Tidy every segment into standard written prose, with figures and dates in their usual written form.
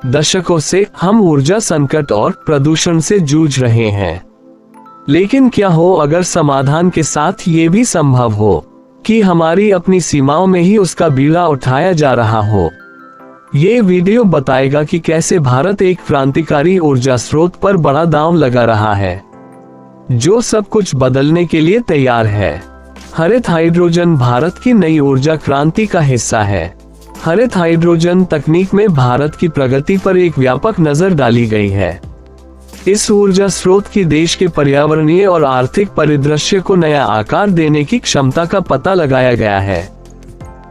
दशकों से हम ऊर्जा संकट और प्रदूषण से जूझ रहे हैं। लेकिन क्या हो अगर समाधान के साथ ये भी संभव हो कि हमारी अपनी सीमाओं में ही उसका बीड़ा उठाया जा रहा हो। ये वीडियो बताएगा कि कैसे भारत एक क्रांतिकारी ऊर्जा स्रोत पर बड़ा दांव लगा रहा है, जो सब कुछ बदलने के लिए तैयार है। हरित हाइड्रोजन भारत की नई ऊर्जा क्रांति का हिस्सा है। हरित हाइड्रोजन तकनीक में भारत की प्रगति पर एक व्यापक नजर डाली गई है। इस ऊर्जा स्रोत की देश के पर्यावरणीय और आर्थिक परिदृश्य को नया आकार देने की क्षमता का पता लगाया गया है।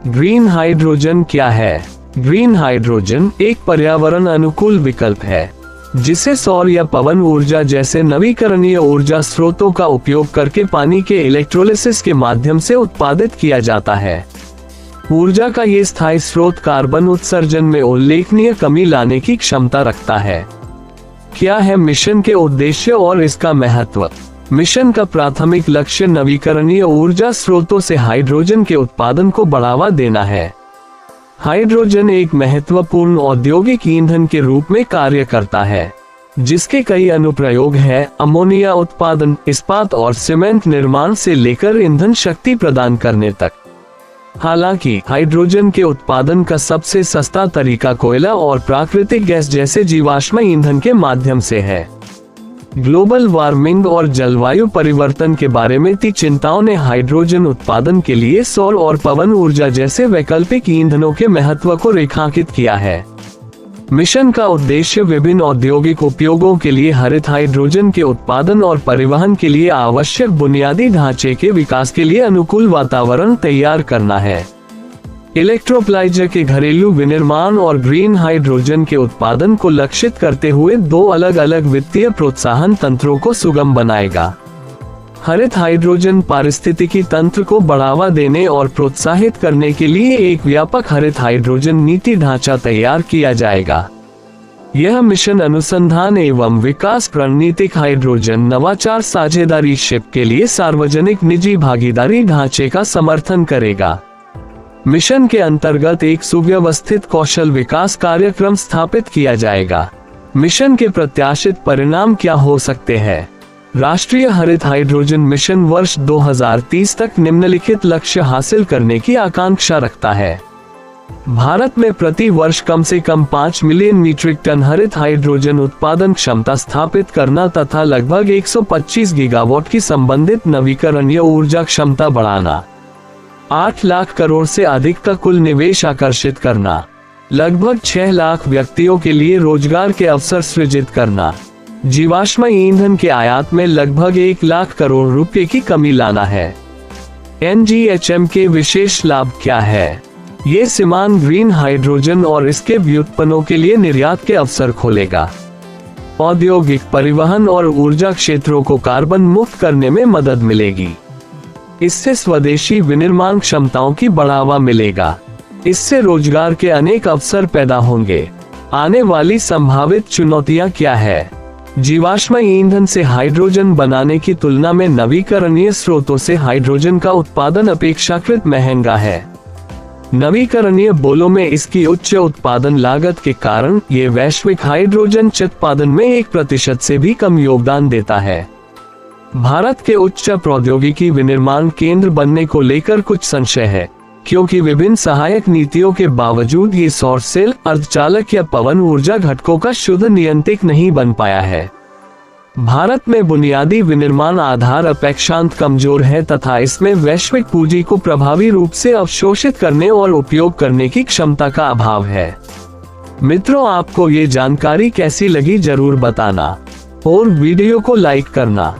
ग्रीन हाइड्रोजन क्या है? ग्रीन हाइड्रोजन एक पर्यावरण अनुकूल विकल्प है, जिसे सौर या पवन ऊर्जा जैसे नवीकरणीय ऊर्जा स्रोतों का उपयोग करके पानी के इलेक्ट्रोलिसिस के माध्यम से उत्पादित किया जाता है। ऊर्जा का ये स्थायी स्रोत कार्बन उत्सर्जन में उल्लेखनीय कमी लाने की क्षमता रखता है। क्या है मिशन के उद्देश्य और इसका महत्व? मिशन का प्राथमिक लक्ष्य नवीकरणीय ऊर्जा स्रोतों से हाइड्रोजन के उत्पादन को बढ़ावा देना है। हाइड्रोजन एक महत्वपूर्ण औद्योगिक ईंधन के रूप में कार्य करता है, जिसके कई अनुप्रयोग हैं, अमोनिया उत्पादन, इस्पात और सीमेंट निर्माण से लेकर ईंधन शक्ति प्रदान करने तक। हालांकि हाइड्रोजन के उत्पादन का सबसे सस्ता तरीका कोयला और प्राकृतिक गैस जैसे जीवाश्म ईंधन के माध्यम से है। ग्लोबल वार्मिंग और जलवायु परिवर्तन के बारे में चिंताओं ने हाइड्रोजन उत्पादन के लिए सौर और पवन ऊर्जा जैसे वैकल्पिक ईंधनों के महत्व को रेखांकित किया है। मिशन का उद्देश्य विभिन्न औद्योगिक उपयोगों के लिए हरित हाइड्रोजन के उत्पादन और परिवहन के लिए आवश्यक बुनियादी ढांचे के विकास के लिए अनुकूल वातावरण तैयार करना है। इलेक्ट्रोलाइजर के घरेलू विनिर्माण और ग्रीन हाइड्रोजन के उत्पादन को लक्षित करते हुए दो अलग अलग वित्तीय प्रोत्साहन तंत्रों को सुगम बनाएगा। हरित हाइड्रोजन पारिस्थितिकी तंत्र को बढ़ावा देने और प्रोत्साहित करने के लिए एक व्यापक हरित हाइड्रोजन नीति ढांचा तैयार किया जाएगा। यह मिशन अनुसंधान एवं विकास रणनीतिक हाइड्रोजन नवाचार साझेदारी शिप के लिए सार्वजनिक निजी भागीदारी ढांचे का समर्थन करेगा। मिशन के अंतर्गत एक सुव्यवस्थित कौशल विकास कार्यक्रम स्थापित किया जाएगा। मिशन के प्रत्याशित परिणाम क्या हो सकते हैं? राष्ट्रीय हरित हाइड्रोजन मिशन वर्ष 2030 तक निम्नलिखित लक्ष्य हासिल करने की आकांक्षा रखता है। भारत में प्रति वर्ष कम से कम 5 मिलियन मीट्रिक टन हरित हाइड्रोजन उत्पादन क्षमता स्थापित करना तथा लगभग 125 गीगावाट की संबंधित नवीकरणीय ऊर्जा क्षमता बढ़ाना। 8 लाख करोड़ से अधिक का कुल निवेश आकर्षित करना। लगभग 6 लाख व्यक्तियों के लिए रोजगार के अवसर सृजित करना। जीवाश्म ईंधन के आयात में लगभग 1 लाख करोड़ रुपए की कमी लाना है। NGHM के विशेष लाभ क्या है? ये सीमांत ग्रीन हाइड्रोजन और इसके व्युत्पन्नों के लिए निर्यात के अवसर खोलेगा। औद्योगिक, परिवहन और ऊर्जा क्षेत्रों को कार्बन मुक्त करने में मदद मिलेगी। इससे स्वदेशी विनिर्माण क्षमताओं की बढ़ावा मिलेगा। इससे रोजगार के अनेक अवसर पैदा होंगे। आने वाली संभावित चुनौतियां क्या है? जीवाश्म ईंधन से हाइड्रोजन बनाने की तुलना में नवीकरणीय स्रोतों से हाइड्रोजन का उत्पादन अपेक्षाकृत महंगा है। नवीकरणीय बोलों में इसकी उच्च उत्पादन लागत के कारण ये वैश्विक हाइड्रोजन उत्पादन में 1% से भी कम योगदान देता है। भारत के उच्च प्रौद्योगिकी विनिर्माण केंद्र बनने को लेकर कुछ संशय है, क्योंकि विभिन्न सहायक नीतियों के बावजूद ये सौर सेल, अर्धचालक या पवन ऊर्जा घटकों का शुद्ध नियंत्रक नहीं बन पाया है। भारत में बुनियादी विनिर्माण आधार अपेक्षांत कमजोर है तथा इसमें वैश्विक पूंजी को प्रभावी रूप से अवशोषित करने और उपयोग करने की क्षमता का अभाव है। मित्रों, आपको ये जानकारी कैसी लगी जरूर बताना और वीडियो को लाइक करना।